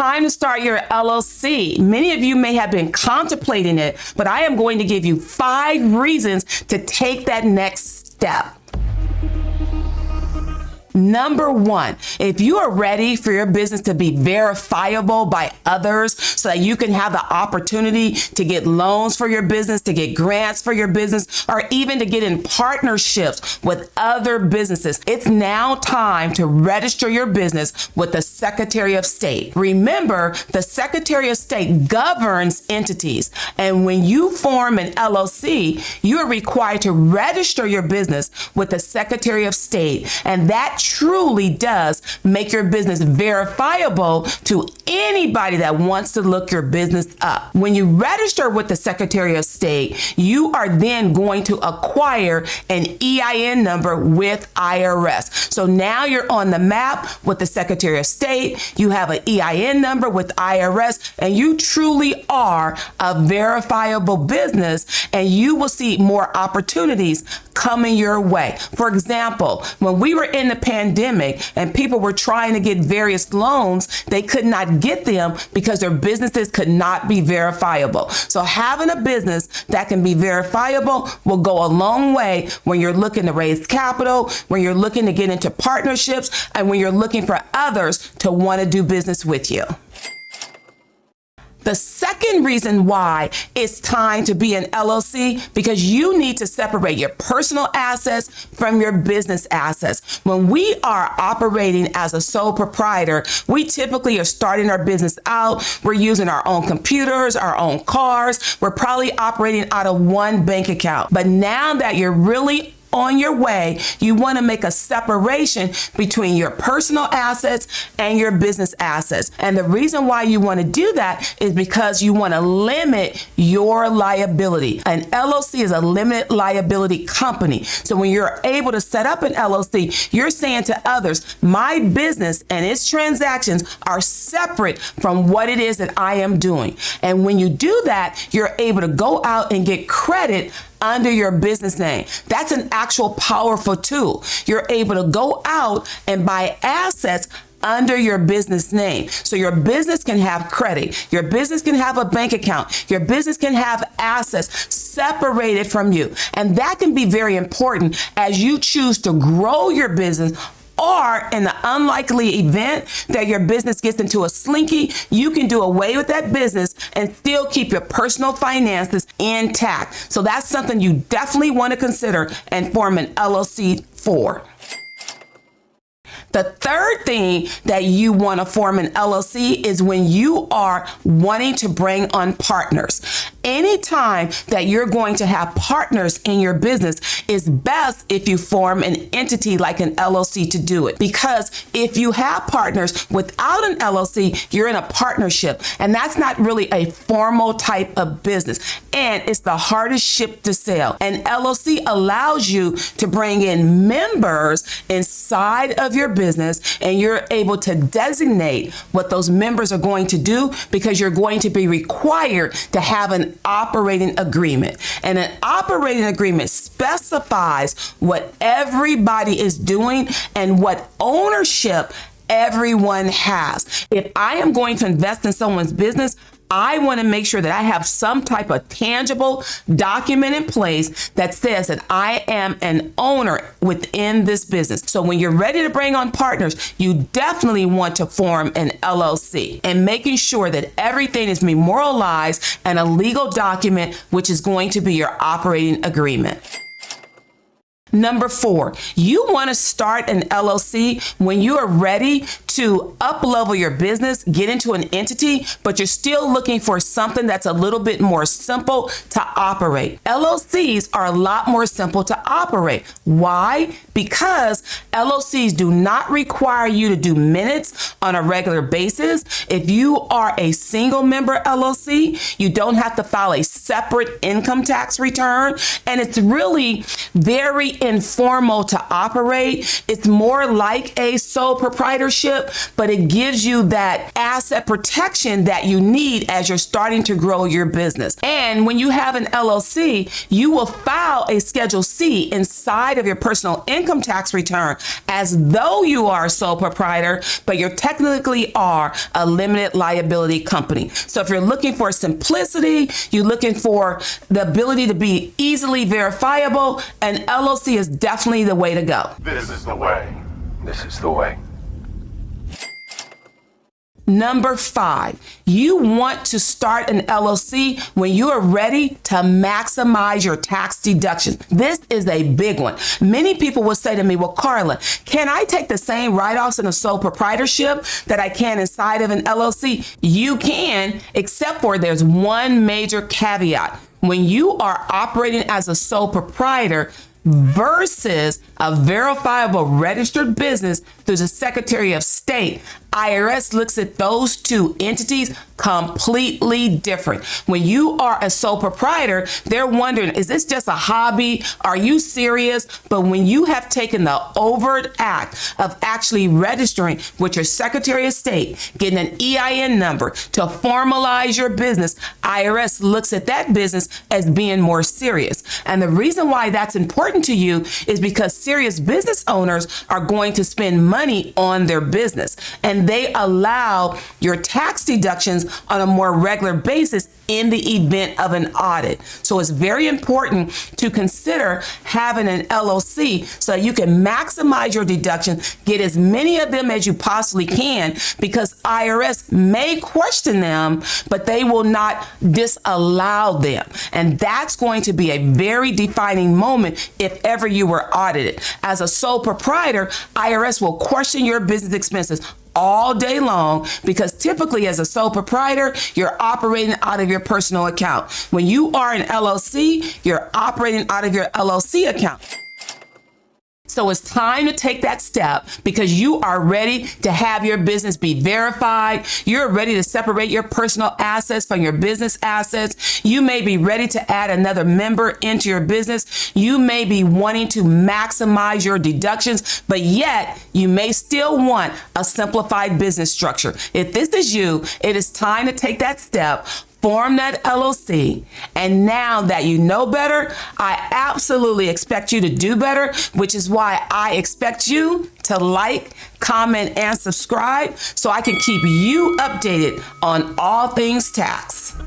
time to start your LLC. Many of you may have been contemplating it, but I am going to give you 5 reasons to take that next step. Number 1, if you are ready for your business to be verifiable by others so that you can have the opportunity to get loans for your business, to get grants for your business, or even to get in partnerships with other businesses, it's now time to register your business with the Secretary of State. Remember, the Secretary of State governs entities, and when you form an LLC, you are required to register your business with the Secretary of State, and that truly does make your business verifiable to anybody that wants to look your business up. When you register with the Secretary of State, you are then going to acquire an EIN number with IRS. So now you're on the map with the Secretary of State, you have an EIN number with IRS, and you truly are a verifiable business, and you will see more opportunities coming your way. For example, when we were in the pandemic and people were trying to get various loans, they could not get them because their businesses could not be verifiable. So having a business that can be verifiable will go a long way when you're looking to raise capital, when you're looking to get into partnerships, and when you're looking for others to want to do business with you. The second reason why it's time to be an LLC, because you need to separate your personal assets from your business assets. When we are operating as a sole proprietor, we typically are starting our business out. We're using our own computers, our own cars. We're probably operating out of one bank account. But now that you're really on your way, you want to make a separation between your personal assets and your business assets. And the reason why you want to do that is because you want to limit your liability. An LLC is a limited liability company. So when you're able to set up an LLC, you're saying to others, my business and its transactions are separate from what it is that I am doing. And when you do that, you're able to go out and get credit under your business name. That's an actual powerful tool. You're able to go out and buy assets under your business name. So your business can have credit. Your business can have a bank account. Your business can have assets separated from you. And that can be very important as you choose to grow your business, or in the unlikely event that your business gets into a slinky, you can do away with that business and still keep your personal finances intact. So that's something you definitely want to consider and form an LLC for. The third thing that you want to form an LLC is when you are wanting to bring on partners. Anytime that you're going to have partners in your business, it's best if you form an entity like an LLC to do it. Because if you have partners without an LLC, you're in a partnership, and that's not really a formal type of business. And it's the hardest ship to sail. An LLC allows you to bring in members inside of your business, and you're able to designate what those members are going to do, because you're going to be required to have an operating agreement. And an operating agreement specifies what everybody is doing and what ownership everyone has. If I am going to invest in someone's business, I want to make sure that I have some type of tangible document in place that says that I am an owner within this business. So when you're ready to bring on partners, you definitely want to form an LLC, and making sure that everything is memorialized and a legal document, which is going to be your operating agreement. Number 4, you want to start an LLC when you are ready to up-level your business, get into an entity, but you're still looking for something that's a little bit more simple to operate. LLCs are a lot more simple to operate. Why? Because LLCs do not require you to do minutes on a regular basis. If you are a single member LLC, you don't have to file a separate income tax return, and it's really very informal to operate. It's more like a sole proprietorship, ownership, but it gives you that asset protection that you need as you're starting to grow your business. And when you have an LLC, you will file a Schedule C inside of your personal income tax return as though you are a sole proprietor, but you technically are a limited liability company. So if you're looking for simplicity, you're looking for the ability to be easily verifiable, an LLC is definitely the way to go. This is the way. This is the way. Number 5, you want to start an LLC when you are ready to maximize your tax deduction. This is a big one. Many people will say to me, well, Carla, can I take the same write-offs in a sole proprietorship that I can inside of an LLC? You can, except for there's one major caveat. When you are operating as a sole proprietor versus a verifiable registered business through the Secretary of State, IRS looks at those two entities completely different. When you are a sole proprietor, they're wondering, is this just a hobby? Are you serious? But when you have taken the overt act of actually registering with your Secretary of State, getting an EIN number to formalize your business, IRS looks at that business as being more serious. And the reason why that's important to you is because serious business owners are going to spend money on their business, and they allow your tax deductions on a more regular basis in the event of an audit. So it's very important to consider having an LLC so that you can maximize your deductions, get as many of them as you possibly can, because IRS may question them, but they will not disallow them. And that's going to be a very defining moment if ever you were audited. As a sole proprietor, IRS will question your business expenses all day long, because typically as a sole proprietor, you're operating out of your personal account. When you are an LLC, you're operating out of your LLC account. So it's time to take that step because you are ready to have your business be verified. You're ready to separate your personal assets from your business assets. You may be ready to add another member into your business. You may be wanting to maximize your deductions, but yet you may still want a simplified business structure. If this is you, it is time to take that step. Form that LLC. And now that you know better, I absolutely expect you to do better, which is why I expect you to like, comment, and subscribe so I can keep you updated on all things tax.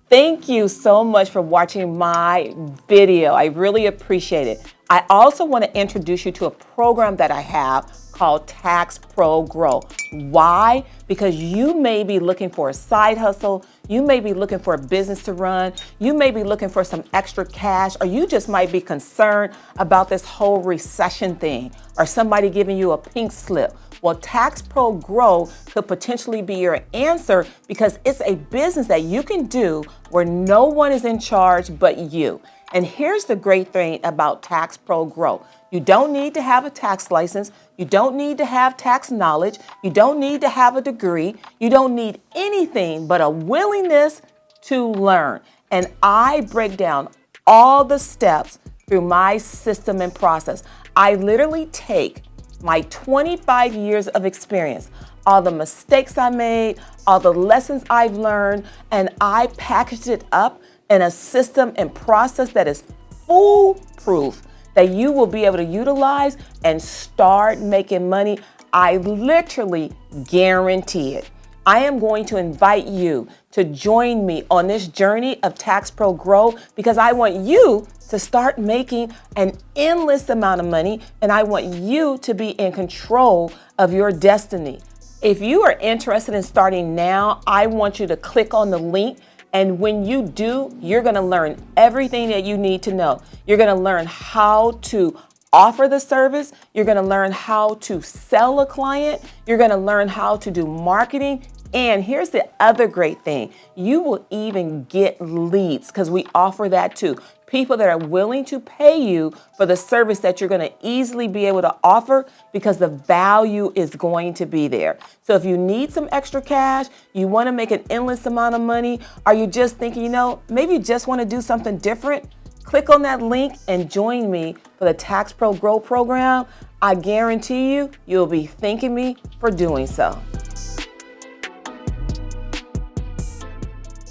Thank you so much for watching my video. I really appreciate it. I also want to introduce you to a program that I have called Tax Pro Grow. Why? Because you may be looking for a side hustle, you may be looking for a business to run, you may be looking for some extra cash, or you just might be concerned about this whole recession thing, or somebody giving you a pink slip. Well, Tax Pro Grow could potentially be your answer because it's a business that you can do where no one is in charge but you. And here's the great thing about Tax Pro Grow. You don't need to have a tax license. You don't need to have tax knowledge. You don't need to have a degree. You don't need anything but a willingness to learn. And I break down all the steps through my system and process. I literally take my 25 years of experience, all the mistakes I made, all the lessons I've learned, and I packaged it up in a system and process that is foolproof, that you will be able to utilize and start making money. I literally guarantee it. I am going to invite you to join me on this journey of Tax Pro Grow because I want you to start making an endless amount of money, and I want you to be in control of your destiny. If you are interested in starting now, I want you to click on the link. And when you do, you're going to learn everything that you need to know. You're going to learn how to offer the service. You're going to learn how to sell a client. You're going to learn how to do marketing. And here's the other great thing. You will even get leads because we offer that too. People that are willing to pay you for the service that you're going to easily be able to offer because the value is going to be there. So if you need some extra cash, you want to make an endless amount of money, or you just thinking, maybe you just want to do something different, click on that link and join me for the Tax Pro Grow program. I guarantee you'll be thanking me for doing so.